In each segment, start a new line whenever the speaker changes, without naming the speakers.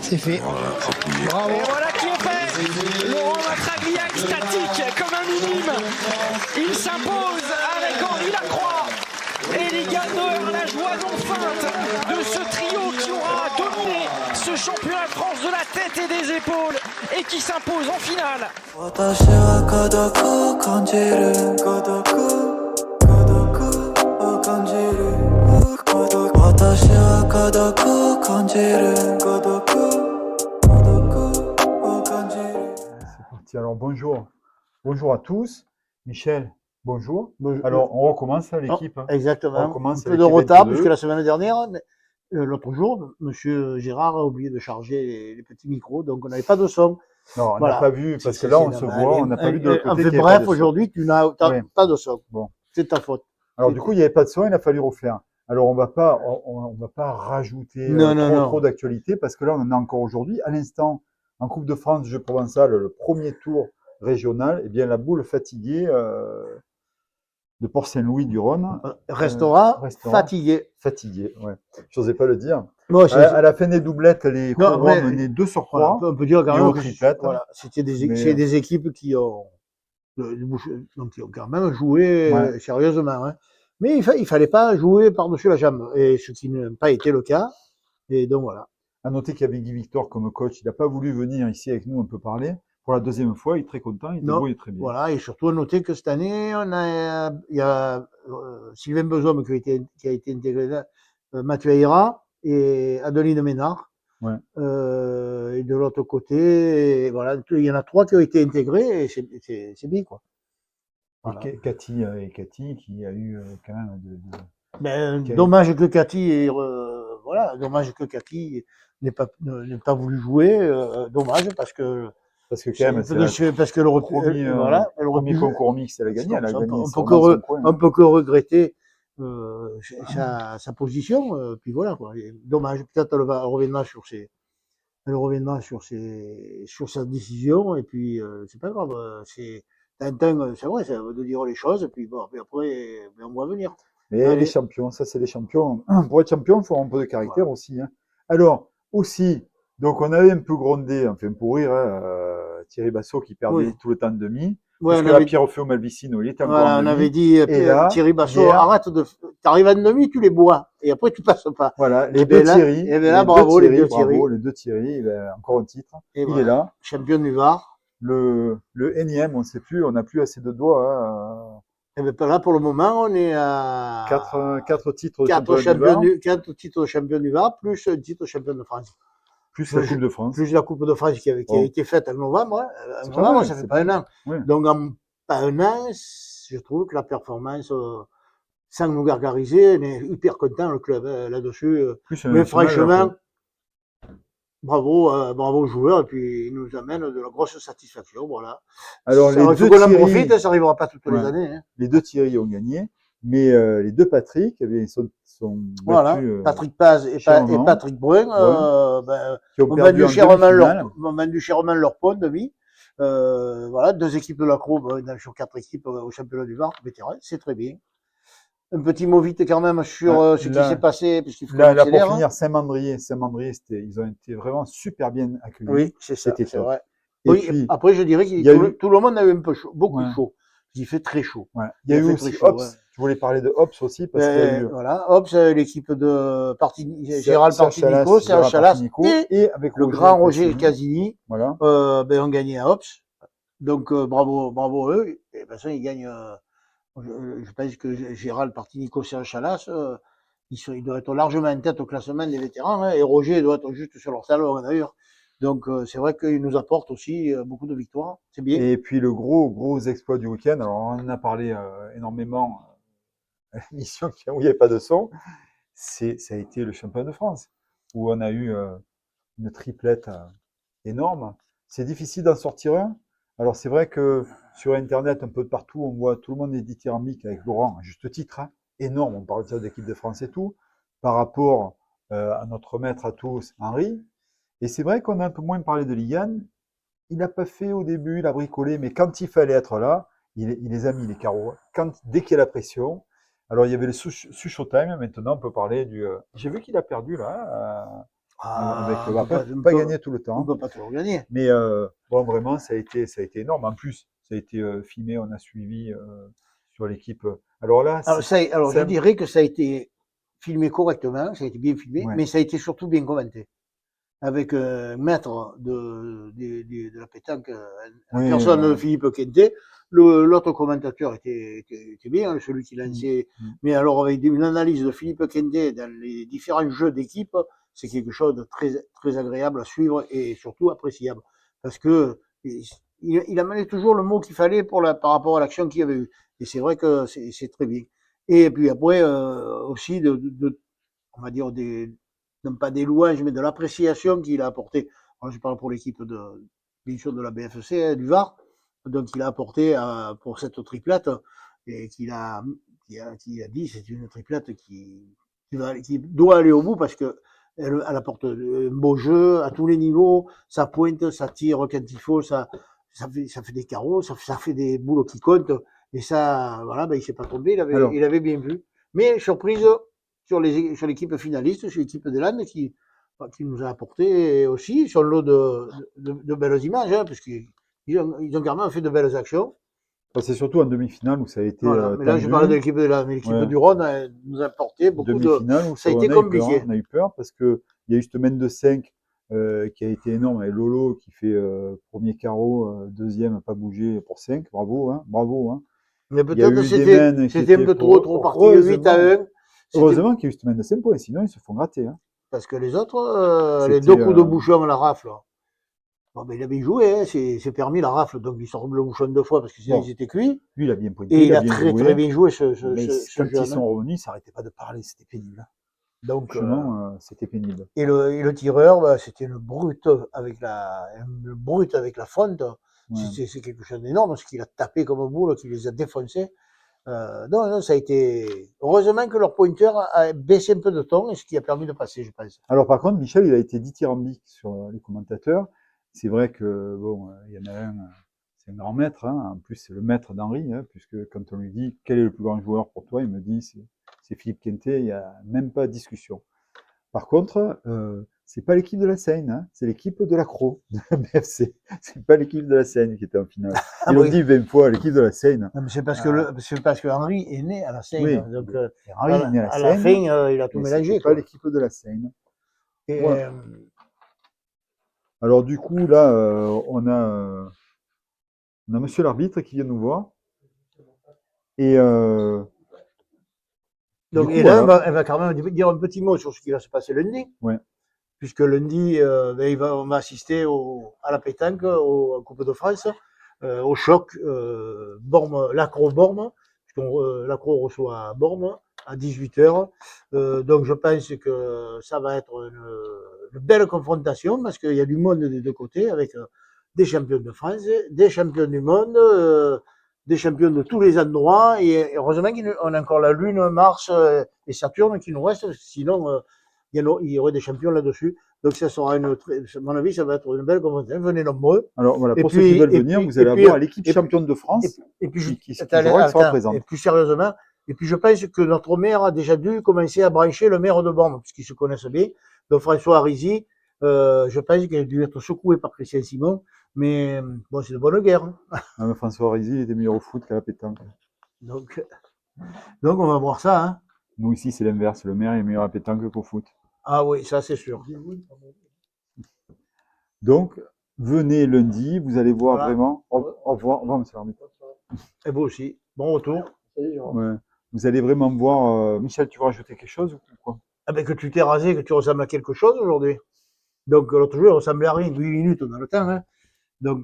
C'est fait. Bravo.
Et voilà qui est fait. Laurent Matraglia extatique comme un minime. Il s'impose avec Henri Lacroix. Et Ligan Noer, la joie non feinte de ce trio qui aura dominé ce championnat de France de la tête et des épaules et qui s'impose en finale.
Alors bonjour à tous. Michel, bonjour. Alors on recommence l'équipe.
Exactement.
On recommence
un peu de retard puisque la semaine dernière, l'autre jour, Monsieur Gérard a oublié de charger les petits micros, donc on n'avait pas de son.
Non, on n'a pas vu parce que là on se voit, on n'a pas vu de l'autre côté.
Bref, aujourd'hui tu n'as pas de son.
Bon,
c'est ta faute.
Alors du coup il n'y avait pas de son, il a fallu refaire. Alors on va pas rajouter trop d'actualité parce que là on en a encore aujourd'hui. À l'instant, en Coupe de France, jeu provençal, le premier tour régional, eh bien la boule fatiguée de Port-Saint-Louis-du-Rhône
restera fatigué.
Fatigué, ouais. J'osais pas le dire.
Moi,
à la fin des doublettes, les Corrois menaient 2-3.
Voilà, on peut dire quand même
que
voilà, c'était des équipes qui ont quand même joué sérieusement. Hein. Mais il fallait pas jouer par-dessus la jambe, et ce qui n'a pas été le cas. Et donc voilà.
À noter qu'il y avait Guy Victor comme coach, il n'a pas voulu venir ici avec nous un peu parler. Pour la deuxième fois, il est très content, il est très bien.
Voilà, et surtout à noter que cette année, il y a Sylvain Besomme qui a été intégré là, Mathieu Ayra et Adeline Ménard.
Ouais.
Et de l'autre côté, voilà, il y en a 3 qui ont été intégrés et c'est bien quoi.
Voilà. Et Cathy qui a eu quand même
dommage que Cathy n'ait pas voulu jouer, dommage parce que
quand même
parce que
le premier concours mixte elle a gagné,
on peut que regretter sa position, puis voilà quoi. Dommage, peut-être elle reviendra sur sa décision et puis c'est pas grave, c'est vrai, ça veut dire les choses et puis bon, puis après on va venir.
Mais les champions, ça c'est les champions. Pour être champion, il faut un peu de caractère aussi. Hein. Alors, aussi, donc on avait un peu grondé, enfin pour rire, Thierry Bassot qui perdait tout le temps de demi. Parce que Pierre Feu Malvicino, il était encore en demi.
On avait dit, Thierry Bassot, arrête t'arrives à demi, tu les bois. Et après, tu passes pas.
Voilà, les deux Thierry.
Et bien là, bravo, les deux Thierry.
Les deux Thierry, il a encore un titre. Il
est
là.
Champion du Var.
Le énième, on ne sait plus, on n'a plus assez de doigts.
Et bien là, pour le moment, on est à
4 titres de
champion du Var, plus un titre de champion de France.
Plus la Coupe de France.
Plus la Coupe de France qui a été faite en novembre. Hein. Ça fait pas un an. Oui. Donc, en pas un an, je trouve que la performance, sans nous gargariser, on est hyper content, le club, là-dessus. Mais franchement, bravo aux joueurs, et puis ils nous amènent de la grosse satisfaction, voilà.
Alors,
il faut qu'on en profite, ça n'arrivera pas toutes les années. Hein.
Les deux Thierry ont gagné, mais les deux Patrick, eh bien, ils sont
battus, Patrick Paz et Patrick Brun, ont vendu chèrement leur point de vie. Voilà, 2 équipes de la Croix, sur 4 équipes au championnat du Var, vétéran, c'est très bien. Un petit mot vite quand même sur ce qui s'est passé, puisqu'il faut
là, pour finir, Saint-Mandrier, ils ont été vraiment super bien accueillis.
Oui, c'est ça, c'est vrai.
Et puis,
après, je dirais que tout le monde a eu un peu chaud, beaucoup chaud. Il fait très chaud.
Ouais. Il y a eu aussi Hobbs. Tu voulais parler de Hobbs aussi parce qu'il y a eu...
Voilà, Hobbs, l'équipe de Gérald Partinico, Serge Chalas et avec le grand Roger Casini, ont gagné à Hobbs. Donc bravo eux. Et ben ça, ils gagnent. Je pense que Gérald Partinico, Serge Chalas, il doit être largement en tête au classement des vétérans, hein, et Roger doit être juste sur leur talon d'ailleurs. Donc c'est vrai qu'il nous apporte aussi beaucoup de victoires, c'est bien.
Et puis le gros exploit du week-end, alors on en a parlé énormément à l'émission où il n'y avait pas de son, ça a été le championnat de France, où on a eu une triplette énorme. C'est difficile d'en sortir un. Alors c'est vrai que sur Internet, un peu de partout, on voit tout le monde est dithyrambique avec Laurent, à juste titre, hein, énorme, on parle d'équipe de France et tout, par rapport à notre maître à tous, Henri. Et c'est vrai qu'on a un peu moins parlé de Ligan. Il n'a pas fait au début, il a bricolé, mais quand il fallait être là, il les a mis les carreaux. Dès qu'il y a la pression, alors il y avait le Showtime, maintenant on peut parler du... J'ai vu qu'il a perdu là. Pas gagner tout le temps.
On ne peut pas toujours gagner.
Mais bon, vraiment, ça a été énorme. En plus, ça a été filmé, on a suivi sur l'équipe. Alors là,
je dirais que ça a été filmé correctement, ça a été bien filmé, mais ça a été surtout bien commenté. Avec un maître de la pétanque, personne, Philippe Quintet. L'autre commentateur était bien, celui qui lançait. Mais alors, avec une analyse de Philippe Quintet dans les différents jeux d'équipe, c'est quelque chose de très, très agréable à suivre et surtout appréciable. Parce que il amenait toujours le mot qu'il fallait par rapport à l'action qu'il y avait eu. Et c'est vrai que c'est très bien. Et puis après, aussi, on va dire, non pas des louanges, mais de l'appréciation qu'il a apporté. Alors, je parle pour l'équipe bien sûr, de la BFC, du Var. Donc, il a apporté pour cette triplette et qui a dit c'est une triplette qui doit aller au bout parce que elle apporte un beau jeu à tous les niveaux, ça pointe, ça tire quand il faut, ça fait des carreaux, ça fait des boules qui comptent. Et ça, voilà, il s'est pas tombé, il avait bien vu. Mais surprise sur l'équipe finaliste, sur l'équipe de Lannes qui nous a apporté aussi son lot de belles images, hein, parce qu'ils ont carrément fait de belles actions.
C'est surtout en demi-finale où ça a été.
Voilà, mais là, je parlais de l'équipe de Lannes, mais l'équipe du Rhône nous a apporté beaucoup
demi-finale où
ça a été compliqué.
On a eu peur parce qu'il y a eu cette mène de 5 qui a été énorme avec Lolo qui fait premier carreau, deuxième pas bougé pour 5. Bravo, hein, bravo. Hein.
Mais peut-être c'était un peu trop parti 8-1.
Heureusement qu'il y a eu cette mène de 5 points, sinon ils se font gratter. Hein.
Parce que les autres, les 2 coups de bouchon à la rafle. Bon, il a bien joué, hein, c'est permis la rafle, donc il sort le bouchon 2 fois parce que sinon ils étaient cuits.
Lui, il a bien pointé.
Et il a très bien joué ce
quand ils sont revenus, ça n'arrêtait pas de parler, c'était pénible. Donc, c'était pénible.
Et le tireur, c'était une brute avec la fonte. Ouais. C'est quelque chose d'énorme, parce qu'il a tapé comme un boule, qu'il les a défoncés. Non, ça a été. Heureusement que leur pointeur a baissé un peu de ton, et ce qui a permis de passer, je pense.
Alors, par contre, Michel, il a été dithyrambique sur les commentateurs. C'est vrai que, bon, il y en a un, c'est un grand maître, hein. En plus, c'est le maître d'Henri, hein, puisque quand on lui dit quel est le plus grand joueur pour toi, il me dit c'est Philippe Quintet, il n'y a même pas de discussion. Par contre, c'est pas l'équipe de la Seine, hein, c'est l'équipe de l'Accro, de la BFC. C'est pas l'équipe de la Seine qui était en finale. Ils l'ont dit 20 fois, l'équipe de la Seine.
C'est parce que Henri est né à la Seine.
Oui,
donc,
Henri est né à la Seine.
À la fin, il a tout mélangé.
C'est pas l'équipe de la Seine. Et, voilà. Alors du coup, là, on a monsieur l'arbitre qui vient nous voir. Et
donc, et là, elle va quand même dire un petit mot sur ce qui va se passer lundi.
Ouais.
Puisque lundi, on va assister à la pétanque, au Coupe de France, au choc Lacro-Bormes, Lacro reçoit Bormes à 18h. Donc je pense que ça va être une belle confrontation, parce qu'il y a du monde des deux côtés, avec des champions de France, des champions du monde, des champions de tous les endroits, et heureusement qu'on a encore la Lune, Mars et Saturne qui nous restent, sinon il y aurait des champions là-dessus. Donc ça sera à mon avis, ça va être une belle confrontation. Venez nombreux.
Alors voilà, pour ceux qui veulent venir, vous allez avoir l'équipe championne de France qui sera présente.
Et plus sérieusement, et puis je pense que notre maire a déjà dû commencer à brancher le maire de Bormes, puisqu'ils se connaissent bien. Donc François Arizy, je pense qu'il a dû être secoué par Christian Simon, mais bon, c'est de bonne guerre. Hein.
Ah, mais François Arizy, il était meilleur au foot qu'à la pétanque.
Donc on va voir ça. Hein.
Nous ici, c'est l'inverse. Le maire est meilleur à la pétanque qu'au foot.
Ah oui, ça c'est sûr.
Donc, venez lundi, vous allez voir vraiment. Au revoir, monsieur l'arbitre.
Et vous aussi. Bon retour.
Ouais. Vous allez vraiment voir. Michel, tu veux rajouter quelque chose ou quoi?
Ah ben que tu t'es rasé, que tu ressembles à quelque chose aujourd'hui. Donc l'autre jour, il ressemblait à rien. 8 minutes dans le temps. Hein. Donc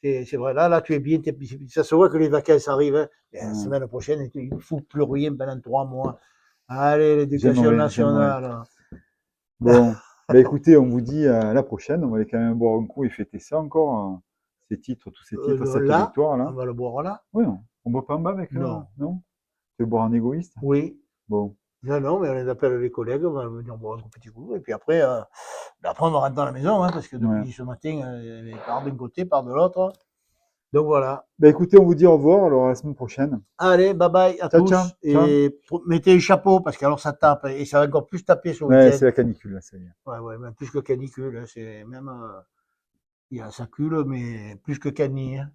c'est vrai, là tu es bien. Ça se voit que les vacances arrivent. Hein. La semaine prochaine, il ne faut plus rien pendant 3 mois. Allez, l'éducation nationale.
Bon, bah écoutez, on vous dit à la prochaine. On va aller quand même boire un coup et fêter ça encore. Tous ces titres, cette victoire là.
On va le boire là.
Oui, on ne boit pas en bas avec
non.
Non. Tu veux boire en égoïste?
Oui.
Bon.
Non, mais on les appelle les collègues, on va venir boire un petit coup. Et puis après, on va rentrer dans la maison, hein, parce que depuis ce matin, elle part d'un côté, part de l'autre. Donc voilà.
Bah écoutez, on vous dit au revoir, alors à la semaine prochaine.
Allez, bye bye à
Ciao,
tous.
ciao,
Et mettez les chapeaux parce qu'alors ça tape et ça va encore plus taper ce
Ouais,
week-end.
c'est la canicule, là, ça y est.
Ouais, même plus que canicule. Hein, c'est même, il y a ça cule, mais plus que cani. Hein.